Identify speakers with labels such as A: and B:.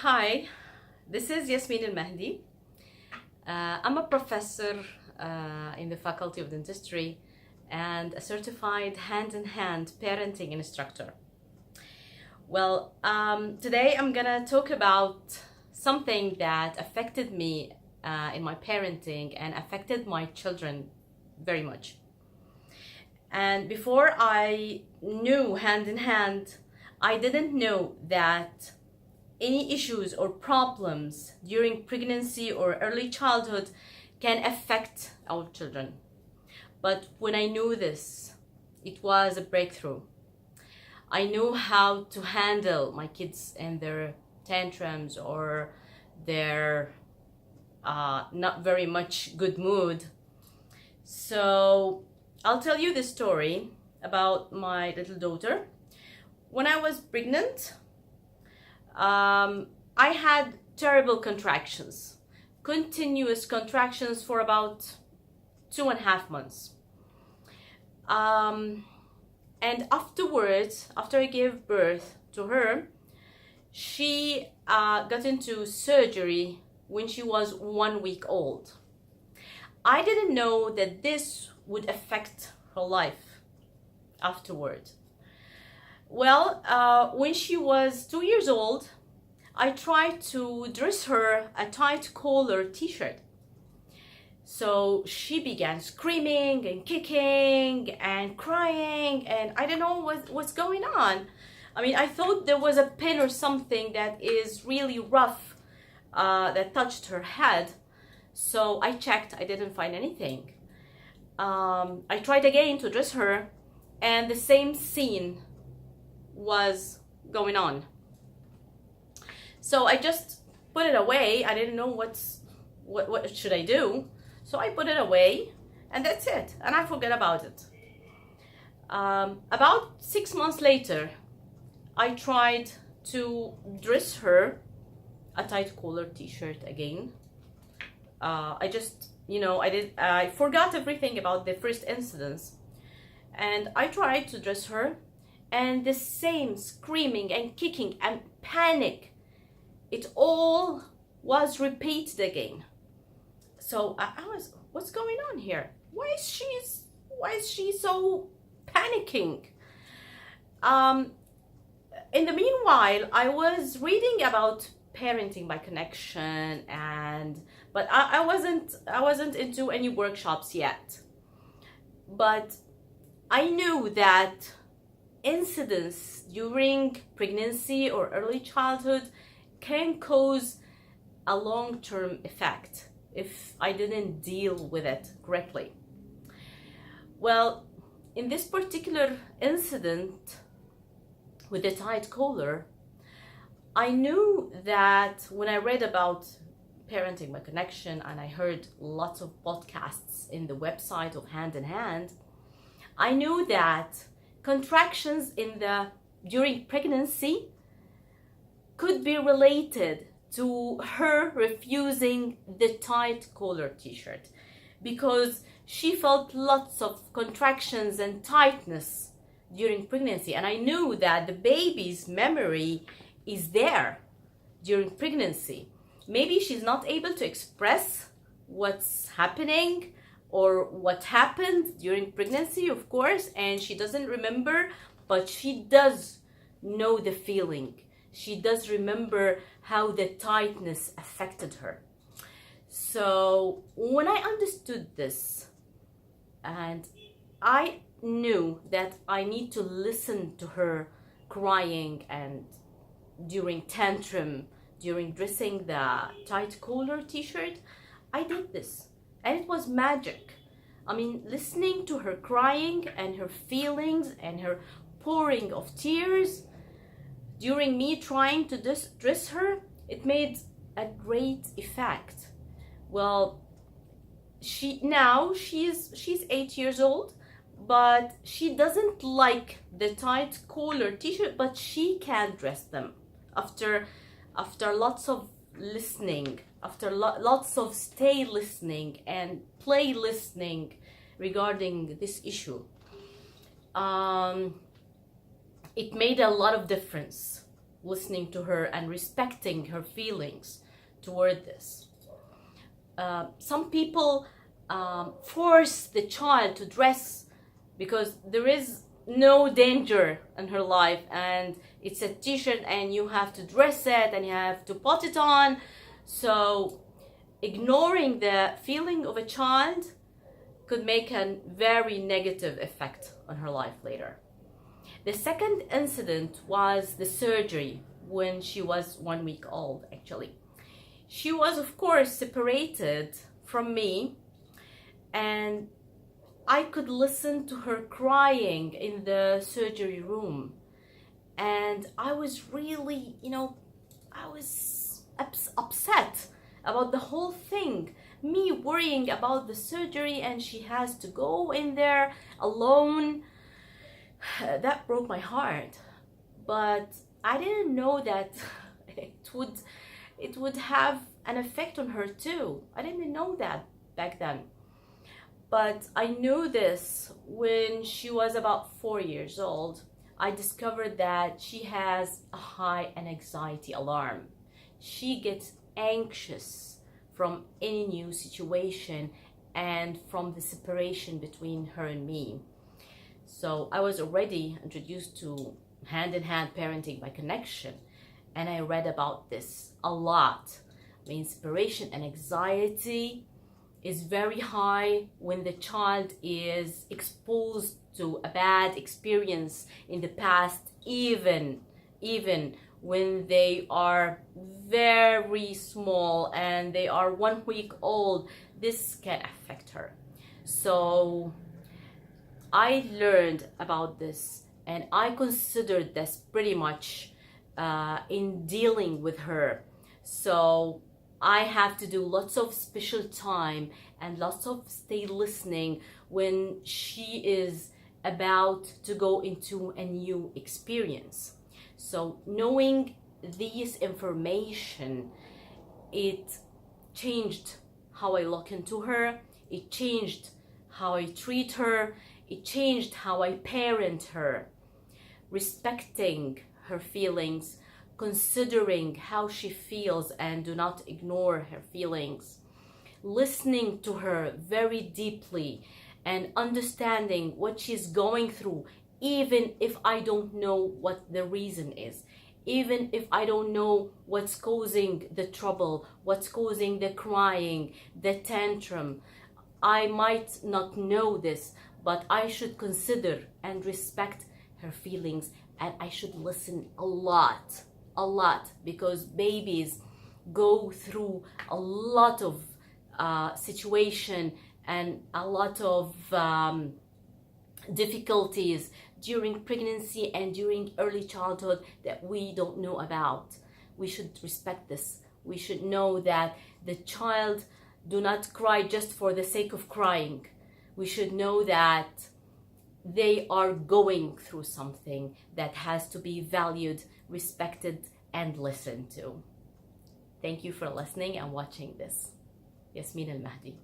A: Hi, this is Yasmeen al-Mahdi. I'm a professor in the Faculty of Dentistry and a certified hand-in-hand parenting instructor. Well, today I'm gonna talk about something that affected me in my parenting and affected my children very much. And before I knew hand-in-hand, I didn't know that any issues or problems during pregnancy or early childhood can affect our children. But when I knew this, it was a breakthrough. I knew how to handle my kids and their tantrums or their not very much good mood. So I'll tell you the story about my little daughter. When I was pregnant, I had terrible contractions, continuous contractions for about 2.5 months. And afterwards, after I gave birth to her, she got into surgery when she was 1 week old. I didn't know that this would affect her life afterward. Well, when she was 2 years old, I tried to dress her a tight collar t-shirt. So she began screaming and kicking and crying, and I don't know what's going on. I mean, I thought there was a pin or something that is really rough that touched her head. So I checked, I didn't find anything. I tried again to dress her, and the same scene was going on. So I just put it away. I didn't know what should I do. So I put it away, and that's it. And I forget about it. About 6 months later, I tried to dress her a tight collar t-shirt again. I forgot everything about the first incidents, and I tried to dress her, and the same screaming and kicking and panic, it all was repeated again. So I was, what's going on here? Why is she so panicking? In the meanwhile, I was reading about parenting by connection, but I wasn't into any workshops yet. But I knew that incidents during pregnancy or early childhood can cause a long-term effect if I didn't deal with it correctly. Well, in this particular incident with the tight collar, I knew that when I read about parenting by connection and I heard lots of podcasts in the website of Hand in Hand, I knew that contractions during pregnancy could be related to her refusing the tight collar t-shirt, because she felt lots of contractions and tightness during pregnancy, and I knew that the baby's memory is there during pregnancy. Maybe she's not able to express what's happening or what happened during pregnancy, of course, and she doesn't remember, but she does know the feeling. She does remember how the tightness affected her. So when I understood this, and I knew that I need to listen to her crying and during tantrum, during dressing the tight collar t-shirt, I did this. And it was magic. I mean, listening to her crying and her feelings and her pouring of tears during me trying to dress her, it made a great effect. Well, she's 8 years old, but she doesn't like the tight collar t-shirt, but she can dress them after lots of listening, after lots of stay listening and play listening regarding this issue. It made a lot of difference listening to her and respecting her feelings toward this. Some people force the child to dress because there is no danger in her life, and it's a t-shirt and you have to dress it and you have to put it on. So ignoring the feeling of a child could make a very negative effect on her life later. The second incident was the surgery when she was 1 week old, actually. She was, of course, separated from me, and I could listen to her crying in the surgery room. And I was really, I was upset about the whole thing. Me worrying about the surgery and she has to go in there alone. That broke my heart. But I didn't know that it would have an effect on her too. I didn't know that back then. But I knew this when she was about 4 years old. I discovered that she has a high anxiety alarm. She gets anxious from any new situation and from the separation between her and me. So I was already introduced to hand-in-hand parenting by connection, and I read about this a lot. I mean, separation and anxiety is very high when the child is exposed to a bad experience in the past, even when they are very small and they are 1 week old. This can affect her. So I learned about this, and I considered this pretty much in dealing with her. So I have to do lots of special time and lots of stay listening when she is about to go into a new experience. So knowing this information, it changed how I look into her, it changed how I treat her, it changed how I parent her, respecting her feelings, considering how she feels and do not ignore her feelings, listening to her very deeply and understanding what she's going through, even if I don't know what the reason is, even if I don't know what's causing the trouble, what's causing the crying, the tantrum. I might not know this, but I should consider and respect her feelings, and I should listen a lot, because babies go through a lot of situation and a lot of difficulties during pregnancy and during early childhood that we don't know about. We should respect this. We should know that the child do not cry just for the sake of crying. We should know that they are going through something that has to be valued, respected, and listened to. Thank you for listening and watching this. Yasmeen Al Mahdi.